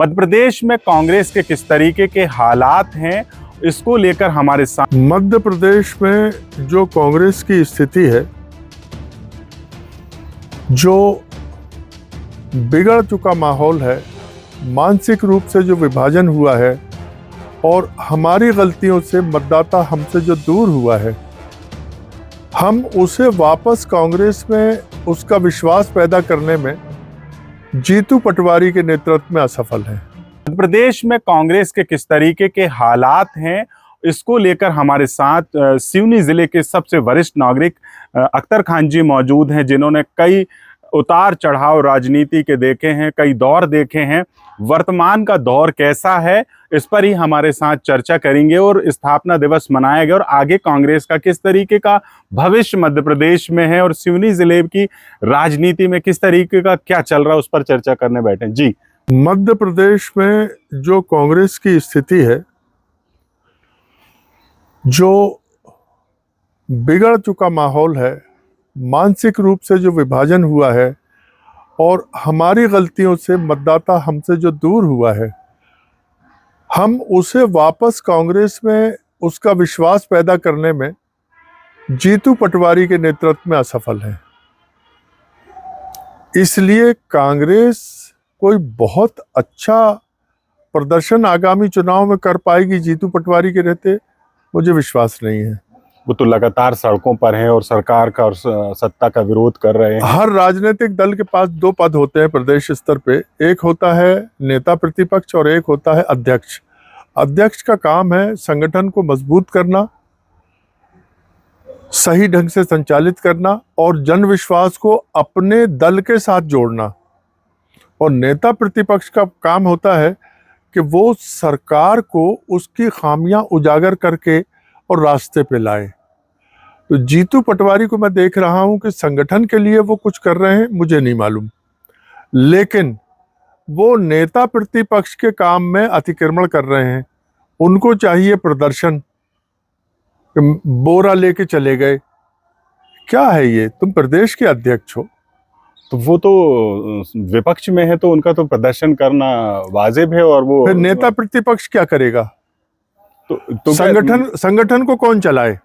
मध्य प्रदेश में कांग्रेस के किस तरीके के हालात हैं, इसको लेकर हमारे साथ। मध्य प्रदेश में जो कांग्रेस की स्थिति है, जो बिगड़ चुका माहौल है, मानसिक रूप से जो विभाजन हुआ है और हमारी गलतियों से मतदाता हमसे जो दूर हुआ है, हम उसे वापस कांग्रेस में उसका विश्वास पैदा करने में जीतू पटवारी के नेतृत्व में असफल है। मध्य प्रदेश में कांग्रेस के किस तरीके के हालात हैं, इसको लेकर हमारे साथ सिवनी जिले के सबसे वरिष्ठ नागरिक अख्तर खान जी मौजूद हैं, जिन्होंने कई उतार चढ़ाव राजनीति के देखे हैं, कई दौर देखे हैं। वर्तमान का दौर कैसा है, इस पर ही हमारे साथ चर्चा करेंगे और स्थापना दिवस मनाया गया और आगे कांग्रेस का किस तरीके का भविष्य मध्य प्रदेश में है और सिवनी जिले की राजनीति में किस तरीके का क्या चल रहा है, उस पर चर्चा करने बैठे जी। मध्य प्रदेश में जो कांग्रेस की स्थिति है, जो बिगड़ चुका माहौल है, मानसिक रूप से जो विभाजन हुआ है और हमारी गलतियों से मतदाता हमसे जो दूर हुआ है, हम उसे वापस कांग्रेस में उसका विश्वास पैदा करने में जीतू पटवारी के नेतृत्व में असफल है। इसलिए कांग्रेस कोई बहुत अच्छा प्रदर्शन आगामी चुनाव में कर पाएगी जीतू पटवारी के रहते, मुझे विश्वास नहीं है। वो तो लगातार सड़कों पर हैं और सरकार का और सत्ता का विरोध कर रहे हैं। हर राजनीतिक दल के पास दो पद होते हैं प्रदेश स्तर पे, एक होता है नेता प्रतिपक्ष और एक होता है अध्यक्ष। अध्यक्ष का काम है संगठन को मजबूत करना, सही ढंग से संचालित करना और जन विश्वास को अपने दल के साथ जोड़ना। और नेता प्रतिपक्ष का काम होता है कि वो सरकार को उसकी खामियां उजागर करके और रास्ते पे लाए। तो जीतू पटवारी को मैं देख रहा हूं कि संगठन के लिए वो कुछ कर रहे हैं, मुझे नहीं मालूम, लेकिन वो नेता प्रतिपक्ष के काम में अतिक्रमण कर रहे हैं। उनको चाहिए प्रदर्शन, बोरा लेके चले गए। क्या है ये? तुम प्रदेश के अध्यक्ष हो। तो वो तो विपक्ष में है, तो उनका तो प्रदर्शन करना वाजिब है। और वो फिर नेता प्रतिपक्ष क्या करेगा? तो संगठन को कौन चलाए?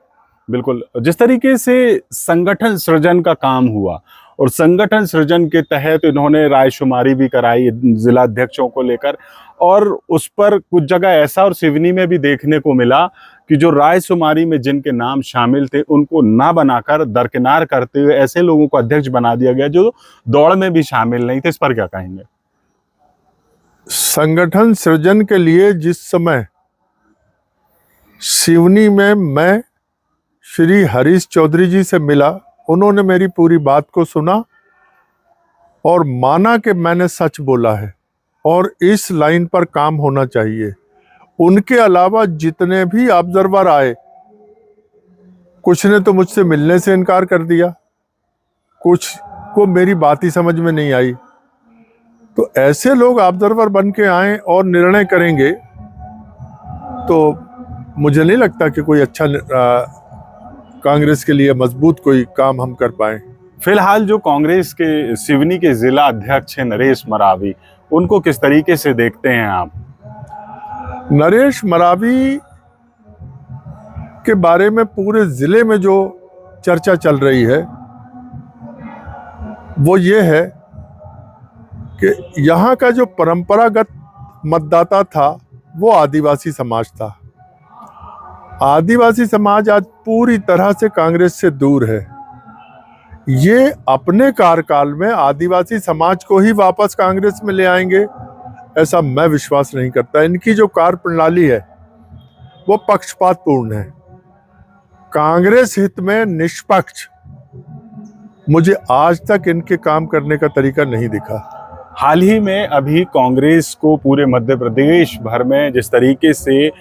बिल्कुल, जिस तरीके से संगठन सृजन का काम हुआ और संगठन सृजन के तहत इन्होंने रायशुमारी भी कराई जिला अध्यक्षों को लेकर, और उस पर कुछ जगह ऐसा और सिवनी में भी देखने को मिला कि जो रायशुमारी में जिनके नाम शामिल थे उनको ना बनाकर दरकिनार करते हुए ऐसे लोगों को अध्यक्ष बना दिया गया जो दौड़ में भी शामिल नहीं थे। इस पर क्या कहेंगे? संगठन सृजन के लिए जिस समय सिवनी में मैं श्री हरीश चौधरी जी से मिला, उन्होंने मेरी पूरी बात को सुना और माना कि मैंने सच बोला है और इस लाइन पर काम होना चाहिए। उनके अलावा जितने भी ऑब्जर्वर आए, कुछ ने तो मुझसे मिलने से इनकार कर दिया, कुछ को मेरी बात ही समझ में नहीं आई। तो ऐसे लोग ऑब्जर्वर बन के आए और निर्णय करेंगे तो मुझे नहीं लगता कि कोई अच्छा कांग्रेस के लिए मजबूत कोई काम हम कर पाए। फिलहाल जो कांग्रेस के सिवनी के जिला अध्यक्ष हैं नरेश मरावी, उनको किस तरीके से देखते हैं आप? नरेश मरावी के बारे में पूरे जिले में जो चर्चा चल रही है वो ये है कि यहाँ का जो परंपरागत मतदाता था वो आदिवासी समाज था। आदिवासी समाज आज पूरी तरह से कांग्रेस से दूर है। ये अपने कार्यकाल में आदिवासी समाज को ही वापस कांग्रेस में ले आएंगे, ऐसा मैं विश्वास नहीं करता। इनकी जो कार्य प्रणाली है वो पक्षपातपूर्ण है। कांग्रेस हित में निष्पक्ष मुझे आज तक इनके काम करने का तरीका नहीं दिखा। हाल ही में अभी कांग्रेस को पूरे मध्य प्रदेश भर में जिस तरीके से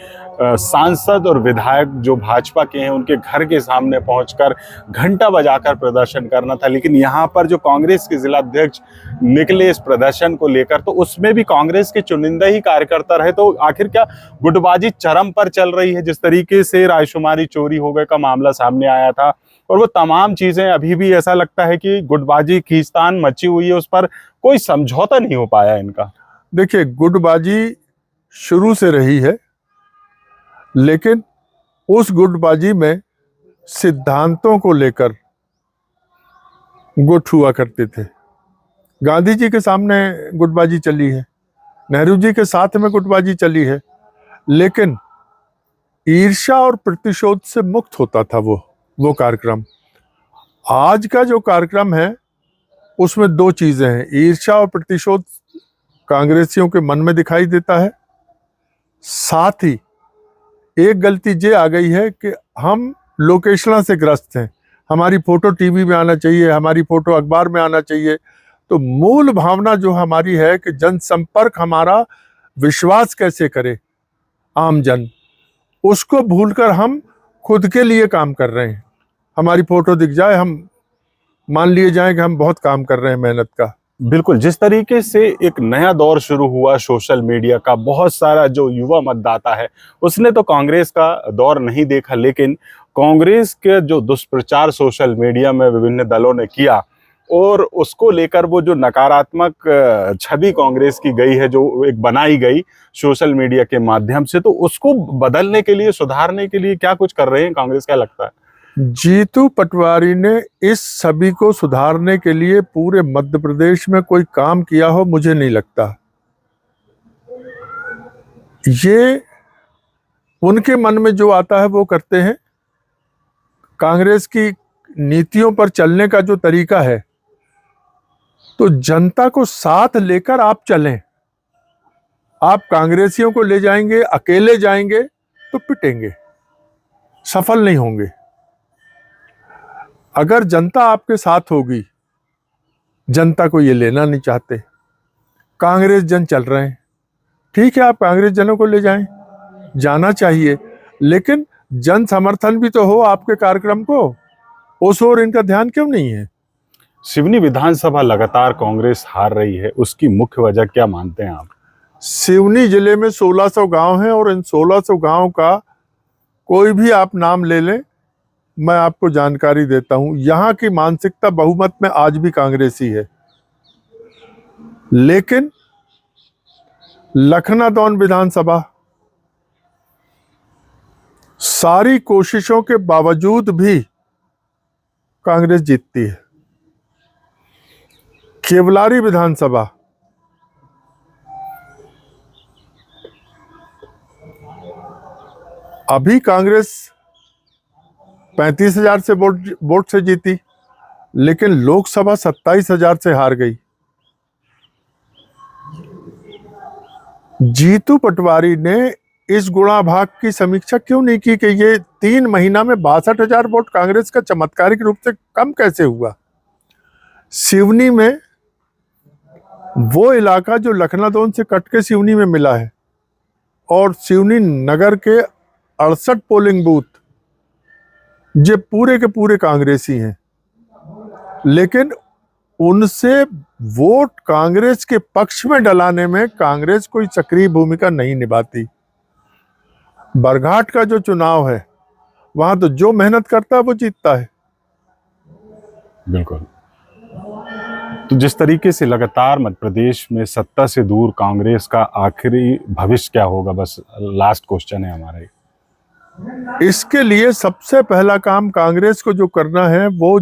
सांसद और विधायक जो भाजपा के हैं उनके घर के सामने पहुंचकर घंटा बजाकर प्रदर्शन करना था, लेकिन यहां पर जो कांग्रेस के जिला अध्यक्ष निकले इस प्रदर्शन को लेकर, तो उसमें भी कांग्रेस के चुनिंदा ही कार्यकर्ता रहे। तो आखिर क्या गुटबाजी चरम पर चल रही है? जिस तरीके से रायशुमारी चोरी हो गए का मामला सामने आया था और वो तमाम चीजें अभी भी ऐसा लगता है कि गुटबाजी खींचतान मची हुई है, उस पर कोई समझौता नहीं हो पाया इनका। देखिए, गुटबाजी शुरू से रही है, लेकिन उस गुटबाजी में सिद्धांतों को लेकर गुट हुआ करते थे। गांधी जी के सामने गुटबाजी चली है, नेहरू जी के साथ में गुटबाजी चली है, लेकिन ईर्ष्या और प्रतिशोध से मुक्त होता था वो कार्यक्रम। आज का जो कार्यक्रम है उसमें दो चीजें हैं, ईर्ष्या और प्रतिशोध कांग्रेसियों के मन में दिखाई देता है, साथ ही एक गलती ये आ गई है कि हम लोकेशना से ग्रस्त हैं, हमारी फोटो टीवी में आना चाहिए, हमारी फोटो अखबार में आना चाहिए। तो मूल भावना जो हमारी है कि जनसंपर्क हमारा विश्वास कैसे करे आम जन, उसको भूलकर हम खुद के लिए काम कर रहे हैं। हमारी फोटो दिख जाए, हम मान लिए जाएं कि हम बहुत काम कर रहे हैं मेहनत का। बिल्कुल, जिस तरीके से एक नया दौर शुरू हुआ सोशल मीडिया का, बहुत सारा जो युवा मतदाता है उसने तो कांग्रेस का दौर नहीं देखा, लेकिन कांग्रेस के जो दुष्प्रचार सोशल मीडिया में विभिन्न दलों ने किया और उसको लेकर वो जो नकारात्मक छवि कांग्रेस की गई है, जो एक बनाई गई सोशल मीडिया के माध्यम से, तो उसको बदलने के लिए, सुधारने के लिए क्या कुछ कर रहे हैं कांग्रेस, क्या लगता है? जीतू पटवारी ने इस छवि को सुधारने के लिए पूरे मध्य प्रदेश में कोई काम किया हो, मुझे नहीं लगता। ये उनके मन में जो आता है वो करते हैं। कांग्रेस की नीतियों पर चलने का जो तरीका है, तो जनता को साथ लेकर आप चलें। आप कांग्रेसियों को ले जाएंगे, अकेले जाएंगे तो पिटेंगे, सफल नहीं होंगे। अगर जनता आपके साथ होगी, जनता को ये लेना नहीं चाहते, कांग्रेस जन चल रहे हैं, ठीक है, आप कांग्रेस जनों को ले जाएं, जाना चाहिए, लेकिन जन समर्थन भी तो हो आपके कार्यक्रम को, उस ओर इनका ध्यान क्यों नहीं है? सिवनी विधानसभा लगातार कांग्रेस हार रही है, उसकी मुख्य वजह क्या मानते हैं आप? सिवनी जिले में 1600 गांव हैं और इन 1600 गांव का कोई भी आप नाम ले लें, मैं आपको जानकारी देता हूं। यहां की मानसिकता बहुमत में आज भी कांग्रेसी है, लेकिन लखनादौन विधानसभा सारी कोशिशों के बावजूद भी कांग्रेस जीतती है। केवलारी विधानसभा अभी कांग्रेस 35,000 से वोट से जीती, लेकिन लोकसभा 27,000 से हार गई। जीतू पटवारी ने इस गुणा भाग की समीक्षा क्यों नहीं की कि ये 3 महीना में 62,000 वोट कांग्रेस का चमत्कारिक रूप से कम कैसे हुआ? सिवनी में वो इलाका जो लखनादौन से कट के सिवनी में मिला है, और सिवनी नगर के 68 पोलिंग बूथ ये पूरे के पूरे कांग्रेसी हैं, लेकिन उनसे वोट कांग्रेस के पक्ष में डलाने में कांग्रेस कोई सक्रिय भूमिका नहीं निभाती। बरघाट का जो चुनाव है, वहां तो जो मेहनत करता है वो जीतता है। बिल्कुल। तो जिस तरीके से लगातार मध्य प्रदेश में सत्ता से दूर कांग्रेस का आखिरी भविष्य क्या होगा, बस लास्ट क्वेश्चन है हमारा। इसके लिए सबसे पहला काम कांग्रेस को जो करना है वो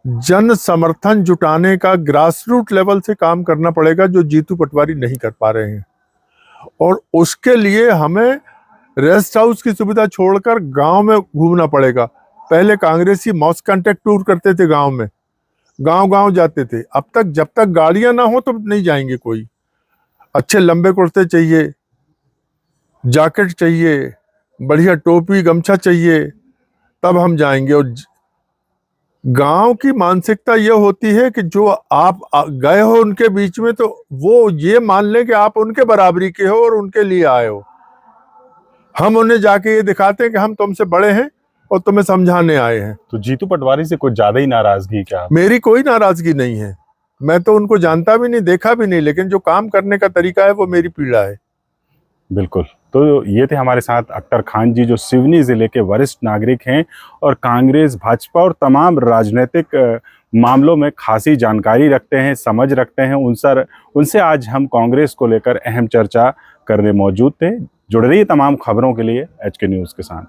जन समर्थन जुटाने का, ग्रास रूट लेवल से काम करना पड़ेगा, जो जीतू पटवारी नहीं कर पा रहे हैं। और उसके लिए हमें रेस्ट हाउस की सुविधा छोड़कर गांव में घूमना पड़ेगा। पहले कांग्रेसी मॉस कांटेक्ट टूर करते थे, गांव में गांव गांव जाते थे। अब तक जब तक गाड़ियां ना हो तो नहीं जाएंगे कोई। अच्छे लंबे कुर्ते चाहिए, जैकेट चाहिए, बढ़िया टोपी गमछा चाहिए, तब हम जाएंगे। और गांव की मानसिकता ये होती है कि जो आप गए हो उनके बीच में, तो वो ये मान लें कि आप उनके बराबरी के हो और उनके लिए आए हो। हम उन्हें जाके ये दिखाते हैं कि हम तुमसे बड़े हैं और तुम्हें समझाने आए हैं। तो जीतू पटवारी से कुछ ज्यादा ही नाराजगी क्या? मेरी कोई नाराजगी नहीं है, मैं तो उनको जानता भी नहीं, देखा भी नहीं, लेकिन जो काम करने का तरीका है वो मेरी पीड़ा है। बिल्कुल। तो ये थे हमारे साथ अख्तर खान जी, जो सिवनी ज़िले के वरिष्ठ नागरिक हैं और कांग्रेस, भाजपा और तमाम राजनीतिक मामलों में खासी जानकारी रखते हैं, समझ रखते हैं। उनसे आज हम कांग्रेस को लेकर अहम चर्चा करने मौजूद थे। जुड़ रही तमाम खबरों के लिए एचके न्यूज़ के साथ।